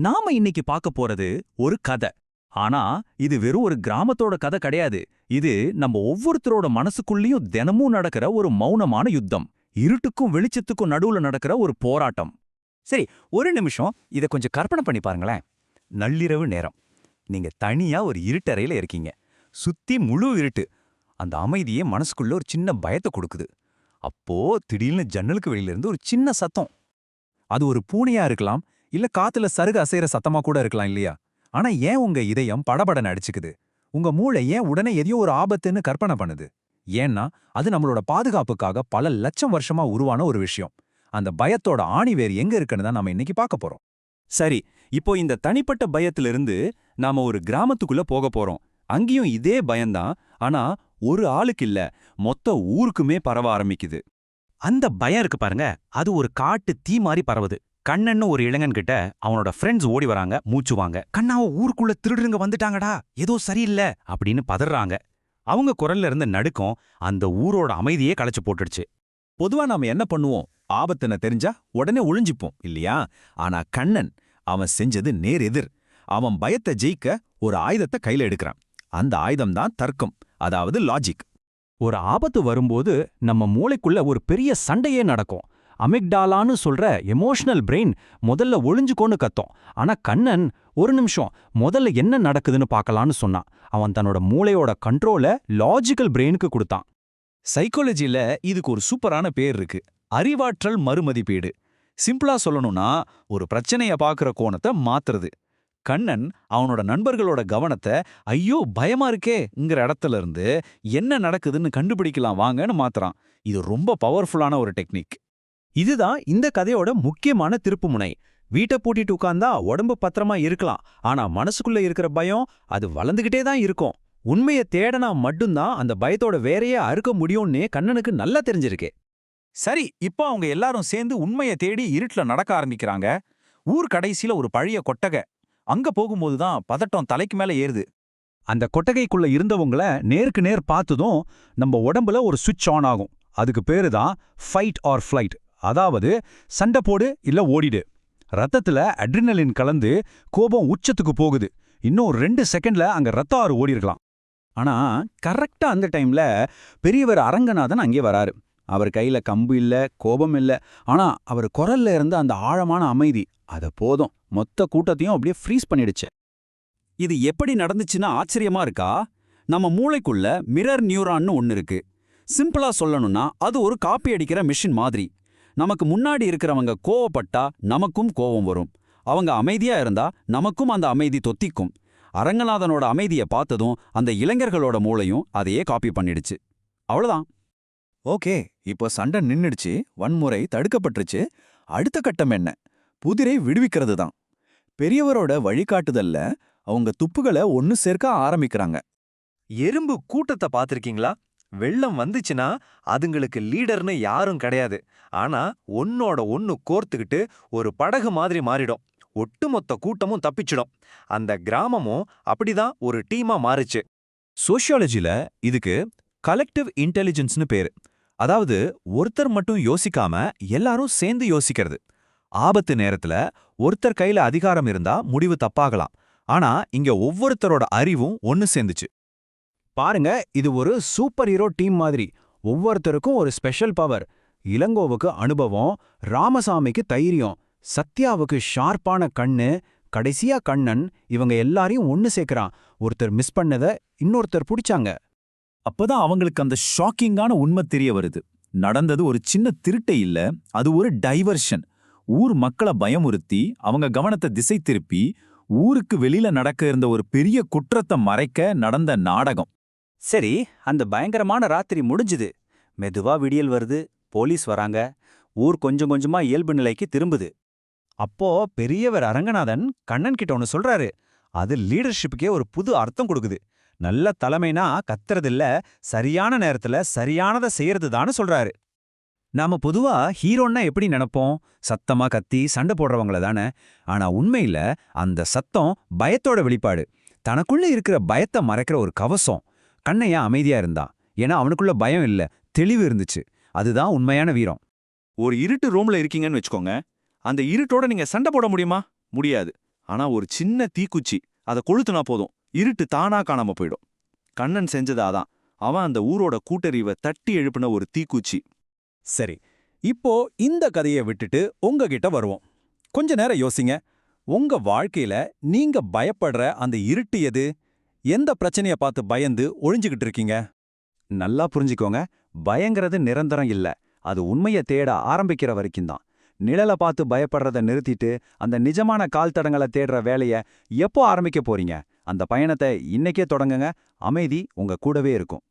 நாம இன்னைக்கு பார்க்க போறது ஒரு கதை. ஆனா இது வெறும் ஒரு கிராமத்தோட கதை கிடையாது. இது நம்ம ஒவ்வொருத்தரோட மனசுக்குள்ளேயும் தினமும் நடக்கிற ஒரு மௌனமான யுத்தம். இருட்டுக்கும் வெளிச்சத்துக்கும் நடுவுல நடக்கிற ஒரு போராட்டம். சரி, ஒரு நிமிஷம் இத கொஞ்சம் கற்பனை பண்ணி பாருங்களேன். நள்ளிரவு நேரம். நீங்க தனியா ஒரு இருட்டறையில இருக்கீங்க. சுத்தி முழு இருட்டு. அந்த அமைதியே மனசுக்குள்ள ஒரு சின்ன பயத்தை கொடுக்குது. அப்போ திடீர்னு ஜன்னலுக்கு வெளியில இருந்து ஒரு சின்ன சத்தம். அது ஒரு பூனையா இருக்கலாம், இல்ல காத்துல சருகு அசைற சத்தமா கூட இருக்கலாம் இல்லையா? ஆனா ஏன் உங்க இதயம் படபடன்னு அடிச்சுக்குது? உங்க மூளை ஏன் உடனே எதையோ ஒரு ஆபத்துன்னு கற்பனை பண்ணுது? ஏன்னா அது நம்மளோட பாதுகாப்புக்காக பல லட்சம் வருஷமா உருவான ஒரு விஷயம். அந்த பயத்தோட ஆணிவேர் எங்க இருக்குன்னு தான் நாம இன்னைக்கு பார்க்க போறோம். சரி, இப்போ இந்த தனிப்பட்ட பயத்திலிருந்து நாம ஒரு கிராமத்துக்குள்ள போக போறோம். அங்கேயும் இதே பயம்தான், ஆனா ஒரு ஆளுக்கு இல்ல, மொத்த ஊருக்குமே பரவ ஆரம்பிக்குது. அந்த பயம் இருக்கு பாருங்க, அது ஒரு காட்டு தீ மாதிரி பரவுது. கண்ணன்னு ஒரு இளைஞன் கிட்ட அவனோட ஃப்ரெண்ட்ஸ் ஓடி வராங்க, மூச்சுவாங்க. கண்ணாவ ஊருக்குள்ள திருடுங்க வந்துட்டாங்கடா, ஏதோ சரியில்லை அப்படின்னு பதறாங்க. அவங்க குரல்ல இருந்த நடுக்கம் அந்த ஊரோட அமைதியே களைச்சு போட்டுடுச்சு. பொதுவா நாம என்ன பண்ணுவோம்? ஆபத்துன்னு தெரிஞ்சா உடனே ஒளிஞ்சிப்போம் இல்லையா? ஆனா கண்ணன், அவன் செஞ்சது நேர் எதிர். அவன் பயத்தை ஜெயிக்க ஒரு ஆயுதத்தை கையில எடுக்கிறான். அந்த ஆயுதம் தான் தர்க்கம், அதாவது லாஜிக். ஒரு ஆபத்து வரும்போது நம்ம மூளைக்குள்ள ஒரு பெரிய சண்டையே நடக்கும். அமிக்டாலான்னு சொல்ற எமோஷனல் பிரெயின் முதல்ல ஒளிஞ்சுக்கோன்னு கத்தும். ஆனா கண்ணன் ஒரு நிமிஷம் முதல்ல என்ன நடக்குதுன்னு பார்க்கலான்னு சொன்னான். அவன் தன்னோட மூளையோட கண்ட்ரோல லாஜிக்கல் பிரெயினுக்கு கொடுத்தான். சைக்காலஜில இதுக்கு ஒரு சூப்பரான பேர் இருக்கு, அறிவாற்றல் மறுமதிப்பீடு. சிம்பிளா சொல்லணும்னா, ஒரு பிரச்சனைய பார்க்குற கோணத்தை மாத்துறது. கண்ணன் அவனோட நண்பர்களோட கவனத்தை ஐயோ பயமா இருக்கேங்கிற இடத்துல இருந்து என்ன நடக்குதுன்னு கண்டுபிடிக்கலாம் வாங்கன்னு மாத்துறான். இது ரொம்ப பவர்ஃபுல்லான ஒரு டெக்னிக். இதுதான் இந்த கதையோட முக்கியமான திருப்புமுனை. வீட்டை பூட்டிட்டு உட்கார்ந்தா உடம்பு பத்திரமா இருக்கலாம், ஆனா மனசுக்குள்ள இருக்கிற பயம் அது வளர்ந்துகிட்டே தான் இருக்கும். உண்மையை தேடனா மட்டும்தான் அந்த பயத்தோட வேறையே அறுக்க முடியும்னு கண்ணனுக்கு நல்லா தெரிஞ்சிருக்கு. சரி, இப்போ அவங்க எல்லாரும் சேர்ந்து உண்மையை தேடி இருட்டுல நடக்க ஆரம்பிக்கிறாங்க. ஊர் கடைசியில ஒரு பழைய கொட்டகை. அங்க போகும்போது தான் பதட்டம் தலைக்கு மேல ஏறுது. அந்த கொட்டகைக்குள்ள இருந்தவங்கள நேருக்கு நேர் பார்த்ததும் நம்ம உடம்புல ஒரு சுவிட்ச் ஆன் ஆகும். அதுக்கு பேரு தான் ஃபைட் ஆர் ஃப்ளைட், அதாவது சண்டை போடு இல்ல ஓடிடு. ரத்தத்துல அட்ரினலின் கலந்து கோபம் உச்சத்துக்கு போகுது. இன்னும் 2 செகண்ட்ல அங்க ரத்த ஆறு ஓடிருக்கலாம். ஆனா கரெக்டா அந்த டைம்ல பெரியவர் அரங்கநாதன் அங்கே வராரு. அவர் கையில கம்பு இல்ல, கோபம் இல்ல, ஆனா அவர் குரல்ல இருந்த அந்த ஆழமான அமைதி, அத போதும் மொத்த கூட்டத்தையும் அப்படியே ஃப்ரீஸ் பண்ணிடுச்சு. இது எப்படி நடந்துச்சுன்னா ஆச்சரியமா இருக்கா? நம்ம மூளைக்குள்ள மிரர் நியூரான்னு ஒன்னு இருக்கு. சிம்பிளா சொல்லணும்னா அது ஒரு காப்பி அடிக்கிற மிஷின் மாதிரி. நமக்கு முன்னாடி இருக்கிறவங்க கோவப்பட்டா நமக்கும் கோவம் வரும். அவங்க அமைதியா இருந்தா நமக்கும் அந்த அமைதி தொத்திக்கும். அரங்கநாதனோட அமைதியை பார்த்ததும் அந்த இளைஞர்களோட மூளையும் அதையே காப்பி பண்ணிடுச்சு. அவ்வளவுதான். ஓகே, இப்போ சண்டை நின்னுடுச்சு, வன்முறை தடுக்கப்பட்டுருச்சு. அடுத்த கட்டம் என்ன? புதிரை விடுவிக்கிறது தான். பெரியவரோட வழிகாட்டுதல்ல அவங்க துப்புகளை ஒன்னு சேர்க்க ஆரம்பிக்கிறாங்க. எறும்பு கூட்டத்தை பார்த்திருக்கீங்களா? வெள்ளம் வந்துச்சுன்னா அதுங்களுக்கு லீடர்னு யாரும் கிடையாது. ஆனா ஒன்னோட ஒன்னு கோர்த்துக்கிட்டு ஒரு படகு மாதிரி மாறிடும். ஒட்டுமொத்த கூட்டமும் தப்பிச்சிடும். அந்த கிராமமும் அப்படிதான் ஒரு டீமா மாறுச்சு. சோஷியாலஜில இதுக்கு கலெக்டிவ் இன்டெலிஜென்ஸ்னு பேரு. அதாவது ஒருத்தர் மட்டும் யோசிக்காம எல்லாரும் சேர்ந்து யோசிக்கிறது. ஆபத்து நேரத்துல ஒருத்தர் கையில அதிகாரம் இருந்தா முடிவு தப்பாகலாம். ஆனா இங்க ஒவ்வொருத்தரோட அறிவும் ஒன்னு சேர்ந்துச்சு. பாருங்க, இது ஒரு சூப்பர் ஹீரோ டீம் மாதிரி. ஒவ்வொருத்தருக்கும் ஒரு ஸ்பெஷல் பவர். இளங்கோவுக்கு அனுபவம், ராமசாமிக்கு தைரியம், சத்யாவுக்கு ஷார்ப்பான கண்ணு, கடைசியா கண்ணன். இவங்க எல்லாரையும் ஒன்னு சேர்க்கறான். ஒருத்தர் மிஸ் பண்ணத இன்னொருத்தர் பிடிச்சாங்க. அப்பதான் அவங்களுக்கு அந்த ஷாக்கிங்கான உண்மை தெரிய வருது. நடந்தது ஒரு சின்ன திருட்டை இல்ல, அது ஒரு டைவர்ஷன். ஊர் மக்களை பயமுறுத்தி அவங்க கவனத்தை திசை திருப்பி ஊருக்கு வெளியில நடக்க இருந்த ஒரு பெரிய குற்றத்தை மறைக்க நடந்த நாடகம். சரி, அந்த பயங்கரமான ராத்திரி முடிஞ்சுது. மெதுவா விடியல் வருது, போலீஸ் வராங்க, ஊர் கொஞ்சம் கொஞ்சமா இயல்பு நிலைக்கு திரும்புது. அப்போ பெரியவர் அரங்கநாதன் கண்ணன் கிட்ட ஒன்னு சொல்றாரு. அது லீடர்ஷிப்புக்கே ஒரு புது அர்த்தம் கொடுக்குது. நல்ல தலைமைனா கத்துறதில்ல, சரியான நேரத்துல சரியானதை செய்யறதுதான்னு சொல்றாரு. நாம பொதுவா ஹீரோன்னா எப்படி நினைப்போம்? சத்தமா கத்தி சண்டை போடுறவங்கள தானே. ஆனா உண்மையில அந்த சத்தம் பயத்தோட வெளிப்பாடு. தனக்குள்ள இருக்கிற பயத்தை மறைக்கிற ஒரு கவசம். கண்ணையா அமைதியா இருந்தான், ஏன்னா அவனுக்குள்ள பயம் இல்ல, தெளிவு இருந்துச்சு. அதுதான் உண்மையான வீரம். ஒரு இருட்டு ரூம்ல இருக்கீங்கன்னு வச்சுக்கோங்க. அந்த இருட்டோட நீங்க சண்டை போட முடியுமா? முடியாது. ஆனா ஒரு சின்ன தீக்குச்சி அதை கொளுத்துனா போதும், இருட்டு தானா காணாம போயிடும். கண்ணன் செஞ்சது அதான். அவன் அந்த ஊரோட கூட்டறிவை தட்டி எழுப்பின ஒரு தீக்குச்சி. சரி, இப்போ இந்த கதையை விட்டுட்டு உங்ககிட்ட வருவோம். கொஞ்ச நேரம் யோசிங்க. உங்க வாழ்க்கையில நீங்க பயப்படுற அந்த இருட்டு எது? எந்த பிரச்சனைய பார்த்து பயந்து ஒழிஞ்சுகிட்டு இருக்கீங்க? நல்லா புரிஞ்சுக்கோங்க, பயங்கிறது நிரந்தரம் இல்ல. அது உண்மைய தேட ஆரம்பிக்கிற வரைக்கும் தான். நிழலை பார்த்து பயப்படுறத நிறுத்திட்டு அந்த நிஜமான கால் தடங்களை தேடுற வேலைய எப்போ ஆரம்பிக்க போறீங்க? அந்த பயணத்தை இன்னைக்கே தொடங்குங்க. அமைதி உங்க கூடவே இருக்கும்.